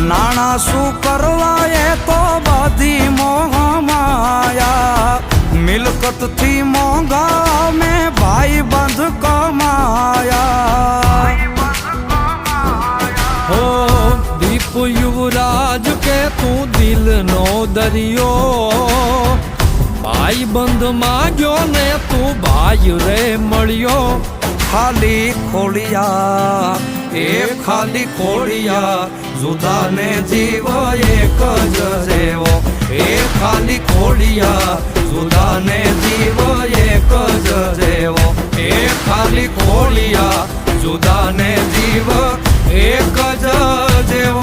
નાણા શું કરવા એ તો બધી મોહ માયા મિલકતથી મોંઘા મેં ભાઈ બંધ કમાયા હો દીપ યુવરાજ કે તું દિલનો દરિયો ભાઈ બંધ માગ્યો ને તું ભાઈ રે મળ્યો ખાલી ખોડિયા એ ખાલી ખોડિયા જુદાને જીવ એક જ જેવો એ ખાલી ખોડિયા જુદાને જીવ એક જ જેવો એ ખાલી ખોડિયા જુદાને જીવ એક જ જેવો